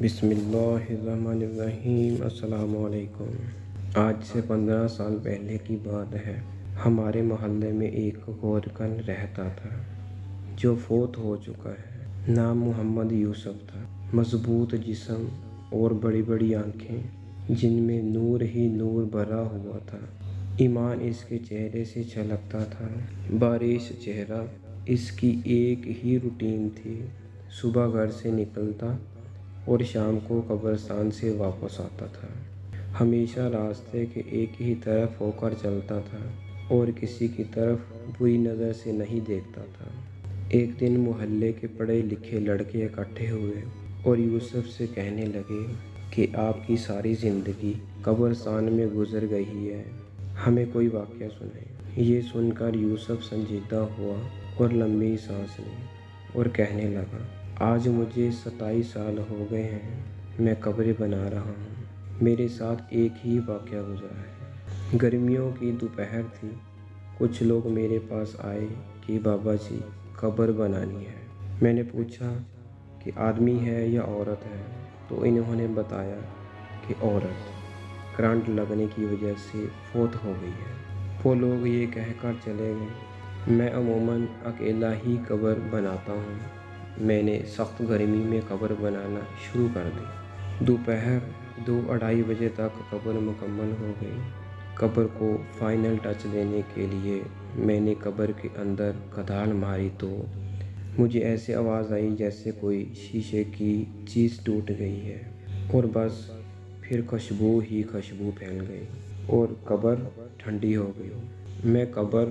بسم اللہ الرحمن الرحیم۔ السلام علیکم۔ آج سے 15 سال پہلے کی بات ہے۔ ہمارے محلے میں ایک گورکن رہتا تھا جو فوت ہو چکا ہے۔ نام محمد یوسف تھا۔ مضبوط جسم اور بڑی بڑی آنکھیں جن میں نور ہی نور بھرا ہوا تھا۔ ایمان اس کے چہرے سے چھلکتا تھا۔ بارش چہرہ اس کی ایک ہی روٹین تھی۔ صبح گھر سے نکلتا اور شام کو قبرستان سے واپس آتا تھا۔ ہمیشہ راستے کے ایک ہی طرف ہو کر چلتا تھا اور کسی کی طرف بری نظر سے نہیں دیکھتا تھا۔ ایک دن محلے کے پڑھے لکھے لڑکے اکٹھے ہوئے اور یوسف سے کہنے لگے کہ آپ کی ساری زندگی قبرستان میں گزر گئی ہے، ہمیں کوئی واقعہ سنائیں۔ یہ سن کر یوسف سنجیدہ ہوا اور لمبی سانس لی اور کہنے لگا، آج مجھے 27 سال ہو گئے ہیں، میں قبریں بنا رہا ہوں۔ میرے ساتھ ایک ہی واقعہ گزرا ہے۔ گرمیوں کی دوپہر تھی۔ کچھ لوگ میرے پاس آئے کہ بابا جی قبر بنانی ہے۔ میں نے پوچھا کہ آدمی ہے یا عورت ہے، تو انہوں نے بتایا کہ عورت کرنٹ لگنے کی وجہ سے فوت ہو گئی ہے۔ وہ لوگ یہ کہہ کر چلے گئے۔ میں عموماً اکیلا ہی قبر بناتا ہوں۔ میں نے سخت گرمی میں قبر بنانا شروع کر دی۔ دوپہر 2-2:30 بجے تک قبر مکمل ہو گئی۔ قبر کو فائنل ٹچ دینے کے لیے میں نے قبر کے اندر کھدال ماری تو مجھے ایسے آواز آئی جیسے کوئی شیشے کی چیز ٹوٹ گئی ہے، اور بس پھر خوشبو ہی خوشبو پھیل گئی اور قبر ٹھنڈی ہو گئی۔ میں قبر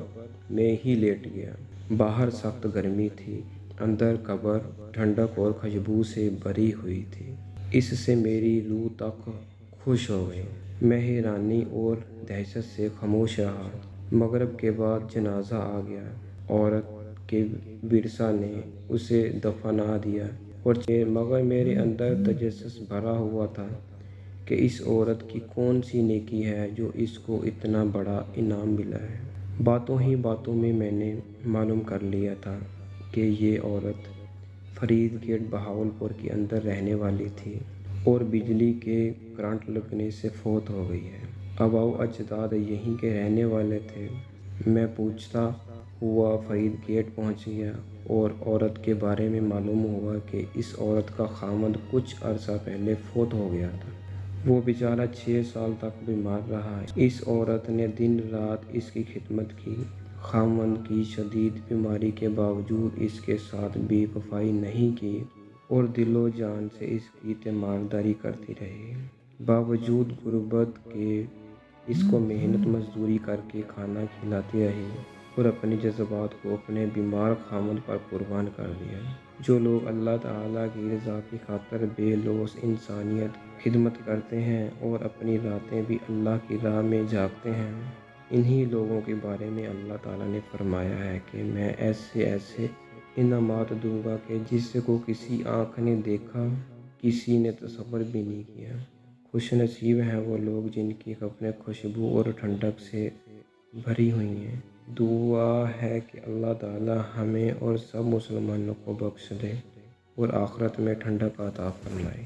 میں ہی لیٹ گیا۔ باہر سخت گرمی تھی، اندر قبر ٹھنڈک اور خوشبو سے بھری ہوئی تھی۔ اس سے میری روح تک خوش ہو گئی۔ میں حیرانی اور دہشت سے خاموش رہا۔ مغرب کے بعد جنازہ آ گیا۔ عورت کے ورثاء نے اسے دفنا دیا مگر میرے اندر تجسس بھرا ہوا تھا کہ اس عورت کی کون سی نیکی ہے جو اس کو اتنا بڑا انعام ملا ہے۔ باتوں ہی باتوں میں نے معلوم کر لیا تھا کہ یہ عورت فرید گیٹ بہاولپور کے اندر رہنے والی تھی اور بجلی کے کرنٹ لگنے سے فوت ہو گئی ہے۔ آباؤ اجداد یہیں کے رہنے والے تھے۔ میں پوچھتا ہوا فرید گیٹ پہنچ گیا اور عورت کے بارے میں معلوم ہوا کہ اس عورت کا خاوند کچھ عرصہ پہلے فوت ہو گیا تھا۔ وہ بیچارہ 6 سال تک بیمار رہا۔ اس عورت نے دن رات اس کی خدمت کی۔ خاوند کی شدید بیماری کے باوجود اس کے ساتھ بے وفائی نہیں کی اور دل و جان سے اس کی تیمارداری کرتی رہی۔ باوجود غربت کے اس کو محنت مزدوری کر کے کھانا کھلاتی رہی اور اپنے جذبات کو اپنے بیمار خاوند پر قربان کر دیا۔ جو لوگ اللہ تعالیٰ کی رضا کی خاطر بے لوث انسانیت خدمت کرتے ہیں اور اپنی راتیں بھی اللہ کی راہ میں جاگتے ہیں، انہی لوگوں کے بارے میں اللہ تعالیٰ نے فرمایا ہے کہ میں ایسے انعامات دوں گا کہ جس کو کسی آنکھ نے دیکھا، کسی نے تصور بھی نہیں کیا۔ خوش نصیب ہیں وہ لوگ جن کی قبریں خوشبو اور ٹھنڈک سے بھری ہوئی ہیں۔ دعا ہے کہ اللہ تعالیٰ ہمیں اور سب مسلمانوں کو بخش دے اور آخرت میں ٹھنڈک عطا فرمائے۔